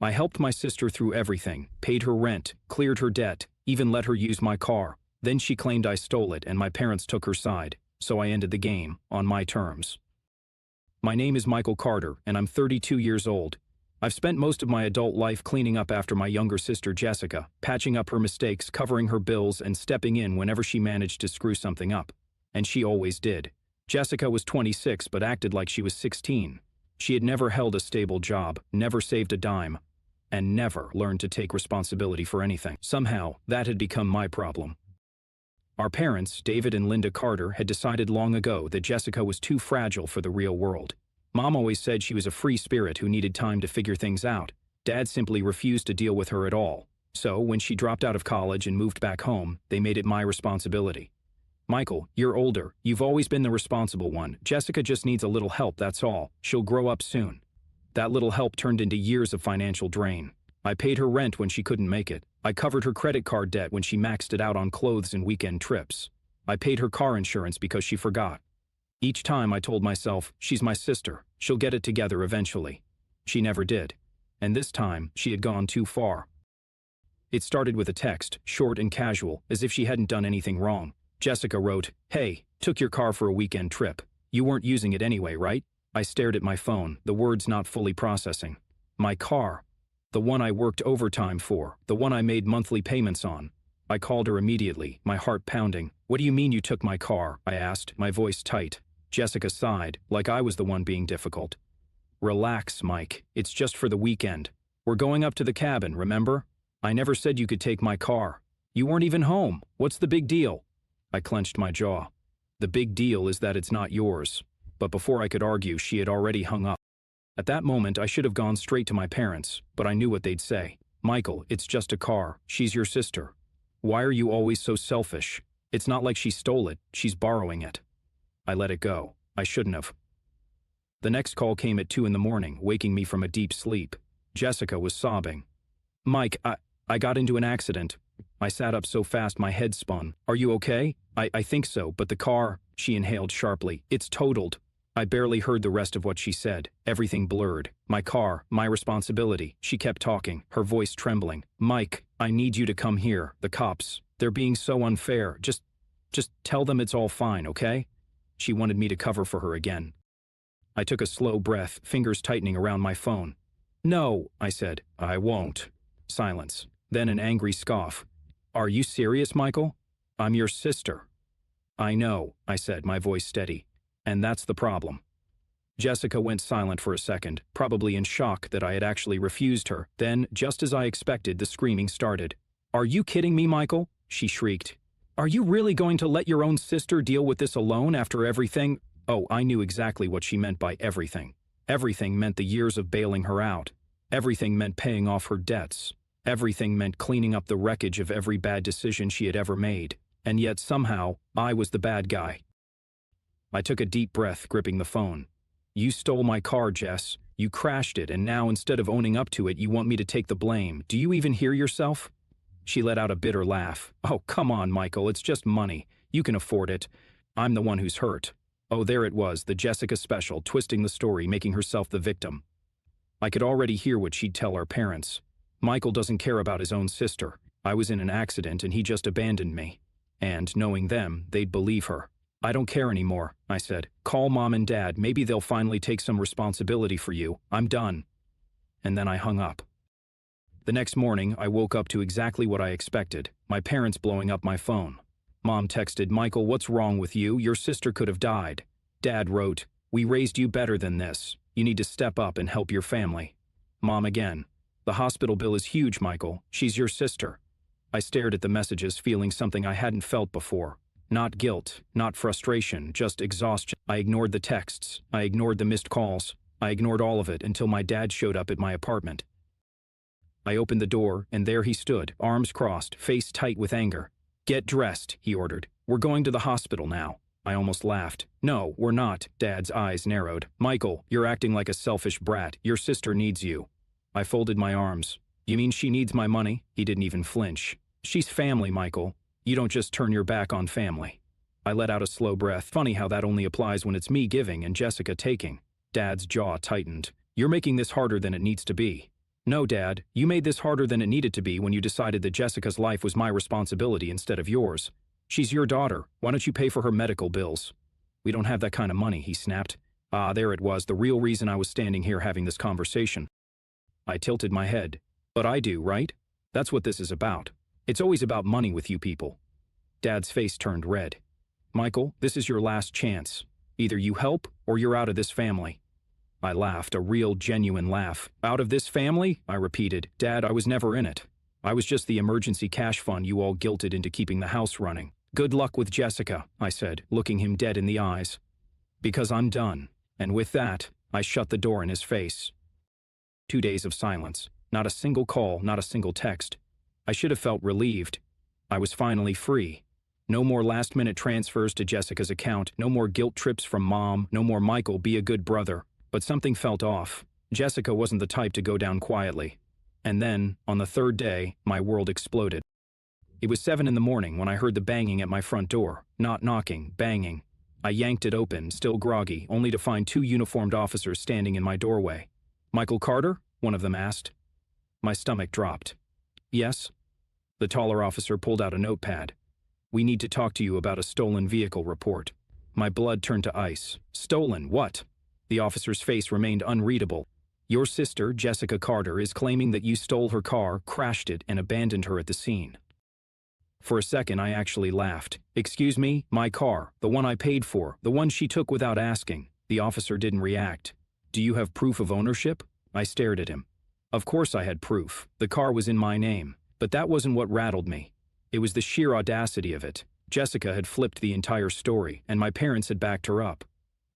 I helped my sister through everything, paid her rent, cleared her debt, even let her use my car. Then she claimed I stole it and my parents took her side, so I ended the game, on my terms. My name is Michael Carter, and I'm 32 years old. I've spent most of my adult life cleaning up after my younger sister Jessica, patching up her mistakes, covering her bills, and stepping in whenever she managed to screw something up. And she always did. Jessica was 26 but acted like she was 16. She had never held a stable job, never saved a dime, and never learned to take responsibility for anything. Somehow, that had become my problem. Our parents, David and Linda Carter, had decided long ago that Jessica was too fragile for the real world. Mom always said she was a free spirit who needed time to figure things out. Dad simply refused to deal with her at all. So, when she dropped out of college and moved back home, they made it my responsibility. Michael, you're older. You've always been the responsible one. Jessica just needs a little help, that's all. She'll grow up soon. That little help turned into years of financial drain. I paid her rent when she couldn't make it. I covered her credit card debt when she maxed it out on clothes and weekend trips. I paid her car insurance because she forgot. Each time I told myself, she's my sister, she'll get it together eventually. She never did. And this time, she had gone too far. It started with a text, short and casual, as if she hadn't done anything wrong. Jessica wrote, "Hey, took your car for a weekend trip. You weren't using it anyway, right?" I stared at my phone, the words not fully processing. My car. The one I worked overtime for, the one I made monthly payments on. I called her immediately, my heart pounding. "What do you mean you took my car?" I asked, my voice tight. Jessica sighed, like I was the one being difficult. "Relax, Mike. It's just for the weekend. We're going up to the cabin, remember? I never said you could take my car. You weren't even home. What's the big deal?" I clenched my jaw. "The big deal is that it's not yours." But before I could argue, she had already hung up. At that moment, I should have gone straight to my parents, but I knew what they'd say. "Michael, it's just a car. She's your sister. Why are you always so selfish? It's not like she stole it. She's borrowing it." I let it go. I shouldn't have. The next call came at 2 in the morning, waking me from a deep sleep. Jessica was sobbing. "Mike, I got into an accident." I sat up so fast my head spun. "Are you okay?" I think so, but the car," she inhaled sharply. "It's totaled." I barely heard the rest of what she said. Everything blurred. "My car, my responsibility." She kept talking, her voice trembling. "Mike, I need you to come here. The cops. They're being so unfair. Just tell them it's all fine, okay?" She wanted me to cover for her again. I took a slow breath, fingers tightening around my phone. "No," I said. "I won't." Silence. Then an angry scoff. "Are you serious, Michael? I'm your sister." "I know," I said, my voice steady. "And that's the problem." Jessica went silent for a second, probably in shock that I had actually refused her. Then, just as I expected, the screaming started. "Are you kidding me, Michael?" she shrieked. "Are you really going to let your own sister deal with this alone after everything?" Oh, I knew exactly what she meant by everything. Everything meant the years of bailing her out. Everything meant paying off her debts. Everything meant cleaning up the wreckage of every bad decision she had ever made. And yet somehow, I was the bad guy. I took a deep breath, gripping the phone. "You stole my car, Jess. You crashed it, and now instead of owning up to it, you want me to take the blame. Do you even hear yourself?" She let out a bitter laugh. "Oh, come on, Michael, it's just money. You can afford it. I'm the one who's hurt." Oh, there it was, the Jessica special, twisting the story, making herself the victim. I could already hear what she'd tell our parents. "Michael doesn't care about his own sister. I was in an accident and he just abandoned me." And, knowing them, they'd believe her. "I don't care anymore," I said. "Call Mom and Dad. Maybe they'll finally take some responsibility for you. I'm done." And then I hung up. The next morning, I woke up to exactly what I expected, my parents blowing up my phone. Mom texted, "Michael, what's wrong with you? Your sister could have died." Dad wrote, "We raised you better than this. You need to step up and help your family." Mom again, "The hospital bill is huge, Michael. She's your sister." I stared at the messages, feeling something I hadn't felt before. Not guilt, not frustration, just exhaustion. I ignored the texts. I ignored the missed calls. I ignored all of it until my dad showed up at my apartment. I opened the door, and there he stood, arms crossed, face tight with anger. "Get dressed," he ordered. "We're going to the hospital now." I almost laughed. "No, we're not." Dad's eyes narrowed. "Michael, you're acting like a selfish brat. Your sister needs you." I folded my arms. "You mean she needs my money?" He didn't even flinch. "She's family, Michael. You don't just turn your back on family." I let out a slow breath. Funny how that only applies when it's me giving and Jessica taking. Dad's jaw tightened. "You're making this harder than it needs to be." No, Dad, you made this harder than it needed to be when you decided that Jessica's life was my responsibility instead of yours. She's your daughter. Why don't you pay for her medical bills? We don't have that kind of money, he snapped. Ah, there it was, the real reason I was standing here having this conversation. I tilted my head. But I do, right? That's what this is about. It's always about money with you people. Dad's face turned red. Michael, this is your last chance. Either you help or you're out of this family. I laughed, a real, genuine laugh. Out of this family? I repeated. Dad, I was never in it. I was just the emergency cash fund you all guilted into keeping the house running. Good luck with Jessica, I said, looking him dead in the eyes. Because I'm done. And with that, I shut the door in his face. 2 days of silence. Not a single call, not a single text. I should have felt relieved. I was finally free. No more last-minute transfers to Jessica's account, no more guilt trips from Mom, no more Michael, be a good brother. But something felt off. Jessica wasn't the type to go down quietly. And then, on the third day, my world exploded. It was 7 in the morning when I heard the banging at my front door. Not knocking, banging. I yanked it open, still groggy, only to find 2 uniformed officers standing in my doorway. Michael Carter? One of them asked. My stomach dropped. Yes? The taller officer pulled out a notepad. We need to talk to you about a stolen vehicle report. My blood turned to ice. Stolen what? The officer's face remained unreadable. Your sister, Jessica Carter, is claiming that you stole her car, crashed it, and abandoned her at the scene. For a second, I actually laughed. Excuse me, my car, the one I paid for, the one she took without asking. The officer didn't react. Do you have proof of ownership? I stared at him. Of course I had proof. The car was in my name. But that wasn't what rattled me. It was the sheer audacity of it. Jessica had flipped the entire story, and my parents had backed her up.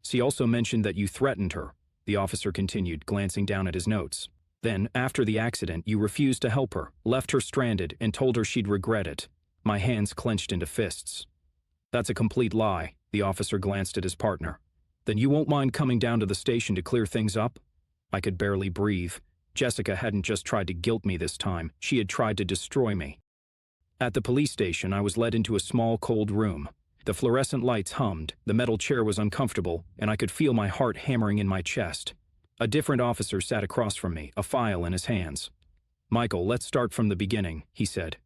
She also mentioned that you threatened her, the officer continued, glancing down at his notes. Then, after the accident, you refused to help her, left her stranded, and told her she'd regret it. My hands clenched into fists. That's a complete lie, the officer glanced at his partner. Then you won't mind coming down to the station to clear things up? I could barely breathe. Jessica hadn't just tried to guilt me this time, she had tried to destroy me. At the police station, I was led into a small, cold room. The fluorescent lights hummed, the metal chair was uncomfortable, and I could feel my heart hammering in my chest. A different officer sat across from me, a file in his hands. Michael, let's start from the beginning, he said.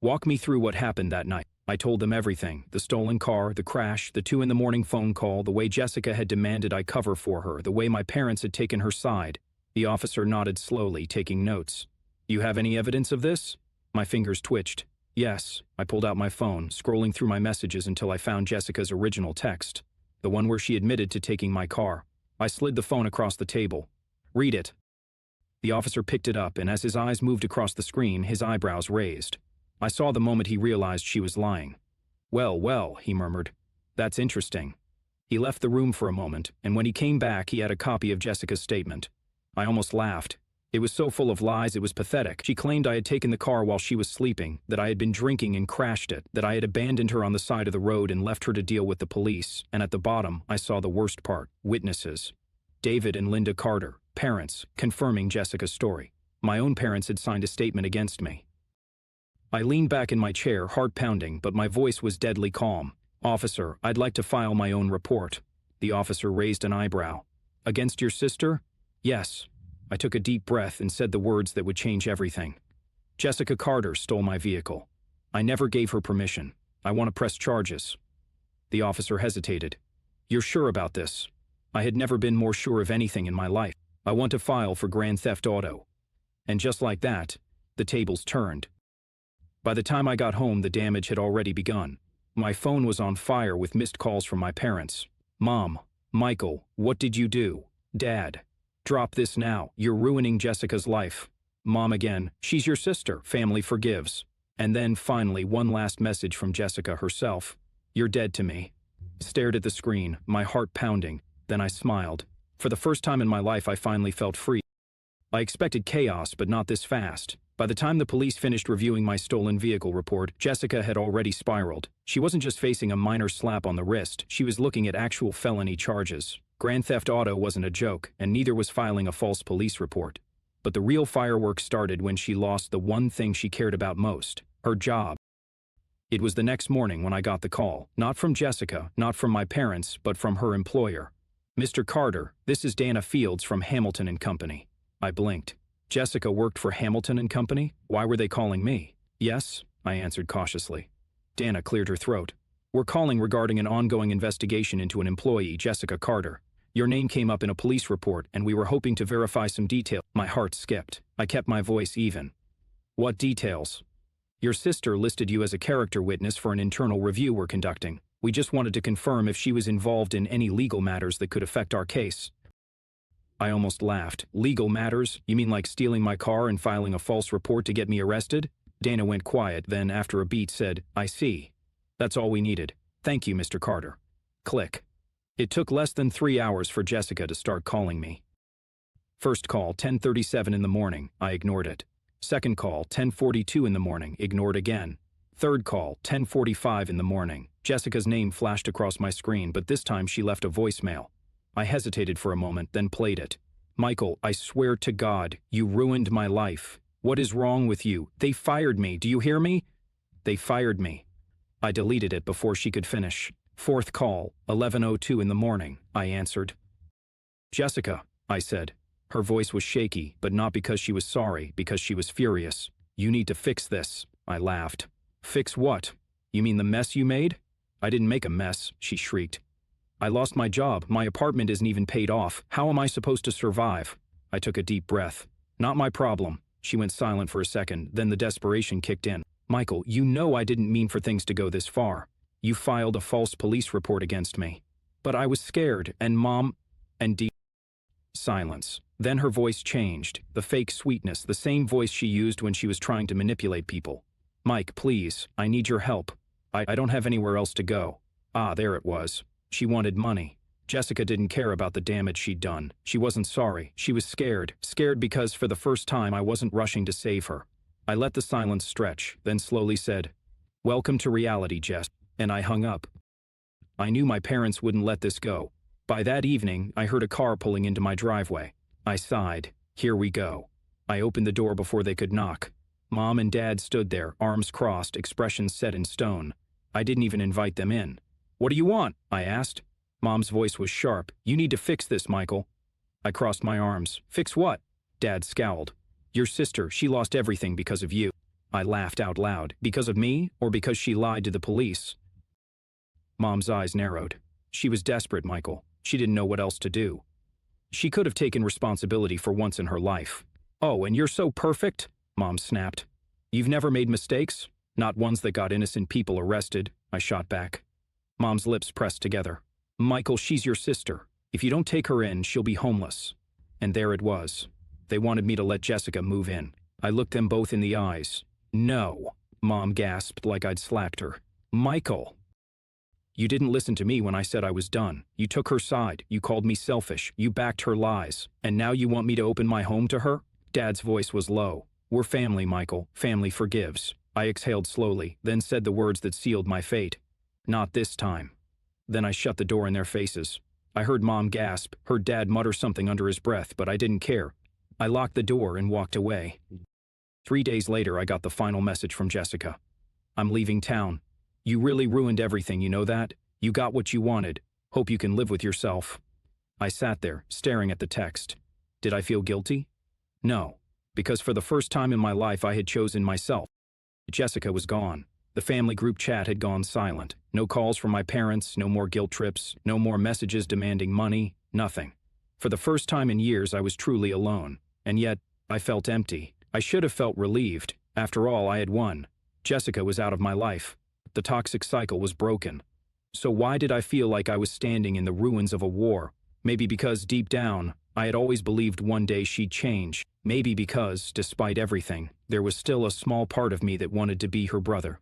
Walk me through what happened that night. I told them everything, the stolen car, the crash, the 2 in the morning phone call, the way Jessica had demanded I cover for her, the way my parents had taken her side. The officer nodded slowly, taking notes. You have any evidence of this? My fingers twitched. Yes, I pulled out my phone, scrolling through my messages until I found Jessica's original text, the one where she admitted to taking my car. I slid the phone across the table. Read it. The officer picked it up, and as his eyes moved across the screen, his eyebrows raised. I saw the moment he realized she was lying. Well, he murmured. That's interesting. He left the room for a moment, and when he came back, he had a copy of Jessica's statement. I almost laughed. It was so full of lies, it was pathetic. She claimed I had taken the car while she was sleeping, that I had been drinking and crashed it, that I had abandoned her on the side of the road and left her to deal with the police, and at the bottom, I saw the worst part, witnesses. David and Linda Carter, parents, confirming Jessica's story. My own parents had signed a statement against me. I leaned back in my chair, heart pounding, but my voice was deadly calm. Officer, I'd like to file my own report. The officer raised an eyebrow. Against your sister? Yes. I took a deep breath and said the words that would change everything. Jessica Carter stole my vehicle. I never gave her permission. I want to press charges. The officer hesitated. You're sure about this? I had never been more sure of anything in my life. I want to file for grand theft auto. And just like that, the tables turned. By the time I got home, the damage had already begun. My phone was on fire with missed calls from my parents. Mom, Michael, what did you do? Dad. Drop this now. You're ruining Jessica's life. Mom again. She's your sister. Family forgives. And then, finally, one last message from Jessica herself. You're dead to me. Stared at the screen, my heart pounding. Then I smiled. For the first time in my life, I finally felt free. I expected chaos, but not this fast. By the time the police finished reviewing my stolen vehicle report, Jessica had already spiraled. She wasn't just facing a minor slap on the wrist. She was looking at actual felony charges. Grand theft auto wasn't a joke, and neither was filing a false police report. But the real fireworks started when she lost the one thing she cared about most, her job. It was the next morning when I got the call, not from Jessica, not from my parents, but from her employer. Mr. Carter, this is Dana Fields from Hamilton and Company. I blinked. Jessica worked for Hamilton and Company? Why were they calling me? Yes, I answered cautiously. Dana cleared her throat. We're calling regarding an ongoing investigation into an employee, Jessica Carter. Your name came up in a police report, and we were hoping to verify some detail. My heart skipped. I kept my voice even. What details? Your sister listed you as a character witness for an internal review we're conducting. We just wanted to confirm if she was involved in any legal matters that could affect our case. I almost laughed. Legal matters? You mean like stealing my car and filing a false report to get me arrested? Dana went quiet, then after a beat said, I see. That's all we needed. Thank you, Mr. Carter. Click. It took less than 3 hours for Jessica to start calling me. First call, 10:37 in the morning. I ignored it. Second call, 10:42 in the morning. Ignored again. Third call, 10:45 in the morning. Jessica's name flashed across my screen, but this time she left a voicemail. I hesitated for a moment, then played it. Michael, I swear to God, you ruined my life. What is wrong with you? They fired me. Do you hear me? They fired me. I deleted it before she could finish. Fourth call, 11:02 in the morning. I answered. Jessica, I said. Her voice was shaky, but not because she was sorry, because she was furious. You need to fix this. I laughed. Fix what? You mean the mess you made? I didn't make a mess, she shrieked. I lost my job. My apartment isn't even paid off. How am I supposed to survive? I took a deep breath. Not my problem. She went silent for a second, then the desperation kicked in. Michael, you know I didn't mean for things to go this far. You filed a false police report against me. But I was scared, and Mom, and deep silence. Then her voice changed, the fake sweetness, the same voice she used when she was trying to manipulate people. Mike, please, I need your help. I don't have anywhere else to go. Ah, there it was. She wanted money. Jessica didn't care about the damage she'd done. She wasn't sorry. She was scared. Scared because for the first time I wasn't rushing to save her. I let the silence stretch, then slowly said, Welcome to reality, Jess. And I hung up. I knew my parents wouldn't let this go. By that evening, I heard a car pulling into my driveway. I sighed. Here we go. I opened the door before they could knock. Mom and Dad stood there, arms crossed, expressions set in stone. I didn't even invite them in. What do you want? I asked. Mom's voice was sharp. You need to fix this, Michael. I crossed my arms. Fix what? Dad scowled. Your sister, she lost everything because of you. I laughed out loud. Because of me, or because she lied to the police? Mom's eyes narrowed. She was desperate, Michael. She didn't know what else to do. She could have taken responsibility for once in her life. Oh, and you're so perfect? Mom snapped. You've never made mistakes? Not ones that got innocent people arrested, I shot back. Mom's lips pressed together. Michael, she's your sister. If you don't take her in, she'll be homeless. And there it was. They wanted me to let Jessica move in. I looked them both in the eyes. No, Mom gasped like I'd slapped her. Michael. You didn't listen to me when I said I was done. You took her side. You called me selfish. You backed her lies. And now you want me to open my home to her? Dad's voice was low. We're family, Michael. Family forgives. I exhaled slowly, then said the words that sealed my fate. Not this time. Then I shut the door in their faces. I heard Mom gasp, heard Dad mutter something under his breath, but I didn't care. I locked the door and walked away. 3 days later, I got the final message from Jessica. I'm leaving town. You really ruined everything, you know that? You got what you wanted. Hope you can live with yourself. I sat there, staring at the text. Did I feel guilty? No, because for the first time in my life I had chosen myself. Jessica was gone. The family group chat had gone silent. No calls from my parents, no more guilt trips, no more messages demanding money, nothing. For the first time in years I was truly alone. And yet, I felt empty. I should have felt relieved. After all, I had won. Jessica was out of my life. The toxic cycle was broken. So why did I feel like I was standing in the ruins of a war? Maybe because deep down, I had always believed one day she'd change. Maybe because, despite everything, there was still a small part of me that wanted to be her brother.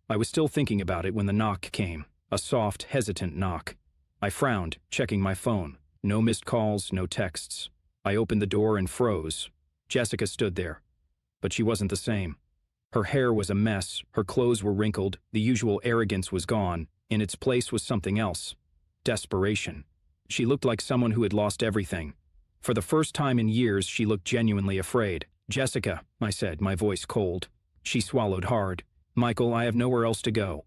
I was still thinking about it when the knock came. A soft, hesitant knock. I frowned, checking my phone. No missed calls, no texts. I opened the door and froze. Jessica stood there. But she wasn't the same. Her hair was a mess, her clothes were wrinkled, the usual arrogance was gone. In its place was something else. Desperation. She looked like someone who had lost everything. For the first time in years, she looked genuinely afraid. Jessica, I said, my voice cold. She swallowed hard. Michael, I have nowhere else to go.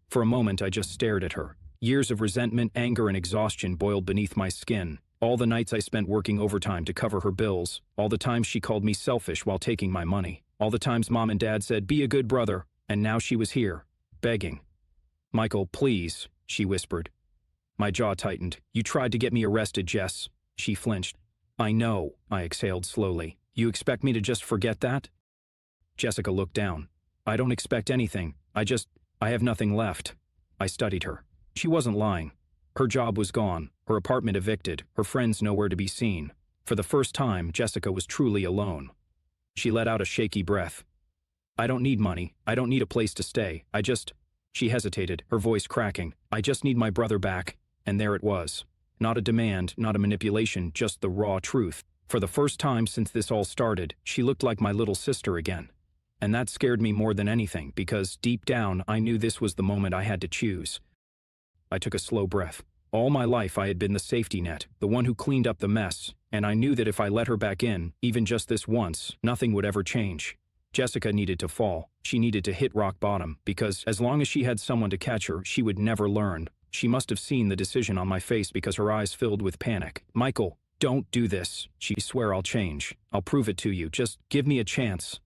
For a moment, I just stared at her. Years of resentment, anger, and exhaustion boiled beneath my skin. All the nights I spent working overtime to cover her bills, all the times she called me selfish while taking my money, all the times Mom and Dad said, "Be a good brother," and now she was here, begging. "Michael, please," she whispered. My jaw tightened. "You tried to get me arrested, Jess." She flinched. "I know," I exhaled slowly. "You expect me to just forget that?" Jessica looked down. "I don't expect anything. I have nothing left." I studied her. She wasn't lying. Her job was gone, her apartment evicted, her friends nowhere to be seen. For the first time, Jessica was truly alone. She let out a shaky breath. "I don't need money. I don't need a place to stay. She hesitated, her voice cracking. "I just need my brother back." And there it was. Not a demand, not a manipulation, just the raw truth. For the first time since this all started, she looked like my little sister again. And that scared me more than anything, because deep down I knew this was the moment I had to choose. I took a slow breath. All my life I had been the safety net, the one who cleaned up the mess, and I knew that if I let her back in, even just this once, nothing would ever change. Jessica needed to fall. She needed to hit rock bottom, because as long as she had someone to catch her, she would never learn. She must have seen the decision on my face because her eyes filled with panic. "Michael, don't do this." "She swear I'll change. I'll prove it to you. Just give me a chance."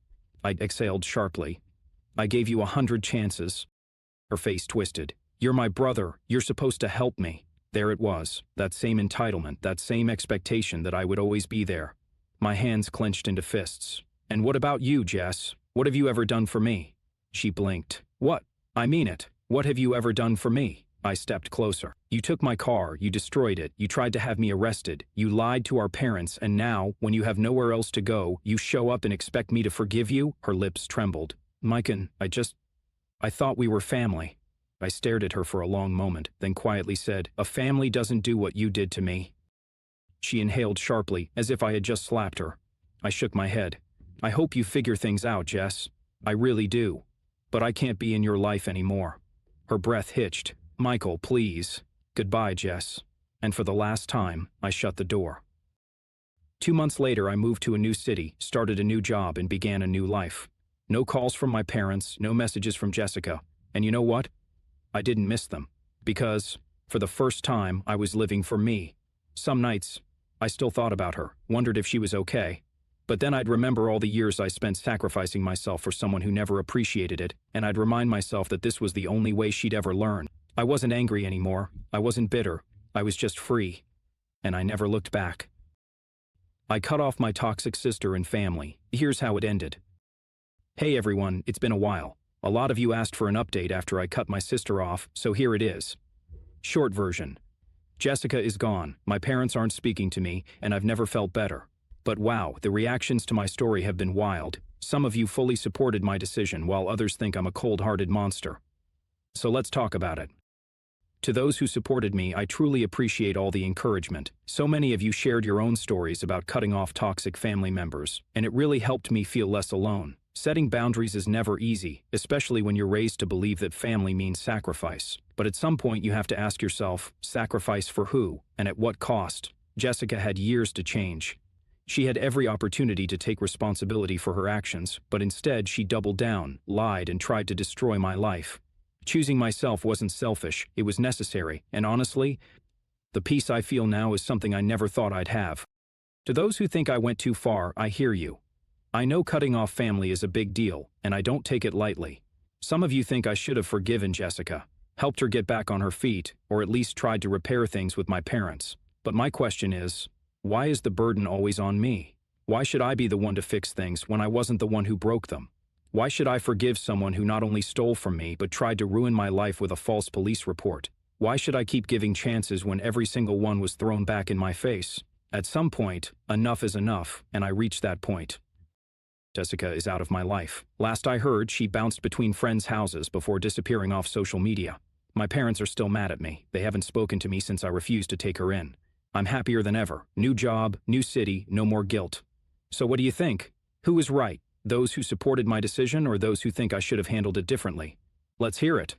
I exhaled sharply. "I gave you 100 chances." Her face twisted. "You're my brother. You're supposed to help me." There it was, that same entitlement, that same expectation that I would always be there. My hands clenched into fists. "And what about you, Jess? What have you ever done for me?" She blinked. "What? I mean it. What have you ever done for me?" I stepped closer. "You took my car, you destroyed it, you tried to have me arrested, you lied to our parents, and now, when you have nowhere else to go, you show up and expect me to forgive you?" Her lips trembled. "Maiken, I thought we were family." I stared at her for a long moment, then quietly said, "A family doesn't do what you did to me." She inhaled sharply, as if I had just slapped her. I shook my head. "I hope you figure things out, Jess. I really do. But I can't be in your life anymore." Her breath hitched. "Michael, please." "Goodbye, Jess." And for the last time, I shut the door. 2 months later, I moved to a new city, started a new job, and began a new life. No calls from my parents, no messages from Jessica. And you know what? I didn't miss them. Because, for the first time, I was living for me. Some nights, I still thought about her, wondered if she was okay. But then I'd remember all the years I spent sacrificing myself for someone who never appreciated it, and I'd remind myself that this was the only way she'd ever learn. I wasn't angry anymore. I wasn't bitter. I was just free. And I never looked back. I cut off my toxic sister and family. Here's how it ended. Hey everyone, it's been a while. A lot of you asked for an update after I cut my sister off, so here it is. Short version. Jessica is gone, my parents aren't speaking to me, and I've never felt better. But wow, the reactions to my story have been wild. Some of you fully supported my decision, while others think I'm a cold-hearted monster. So let's talk about it. To those who supported me, I truly appreciate all the encouragement. So many of you shared your own stories about cutting off toxic family members, and it really helped me feel less alone. Setting boundaries is never easy, especially when you're raised to believe that family means sacrifice. But at some point you have to ask yourself, sacrifice for who, and at what cost? Jessica had years to change. She had every opportunity to take responsibility for her actions, but instead she doubled down, lied, and tried to destroy my life. Choosing myself wasn't selfish, it was necessary, and honestly, the peace I feel now is something I never thought I'd have. To those who think I went too far, I hear you. I know cutting off family is a big deal, and I don't take it lightly. Some of you think I should have forgiven Jessica, helped her get back on her feet, or at least tried to repair things with my parents. But my question is, why is the burden always on me? Why should I be the one to fix things when I wasn't the one who broke them? Why should I forgive someone who not only stole from me but tried to ruin my life with a false police report? Why should I keep giving chances when every single one was thrown back in my face? At some point, enough is enough, and I reached that point. Jessica is out of my life. Last I heard, she bounced between friends' houses before disappearing off social media. My parents are still mad at me. They haven't spoken to me since I refused to take her in. I'm happier than ever. New job, new city, no more guilt. So what do you think? Who is right? Those who supported my decision or those who think I should have handled it differently? Let's hear it.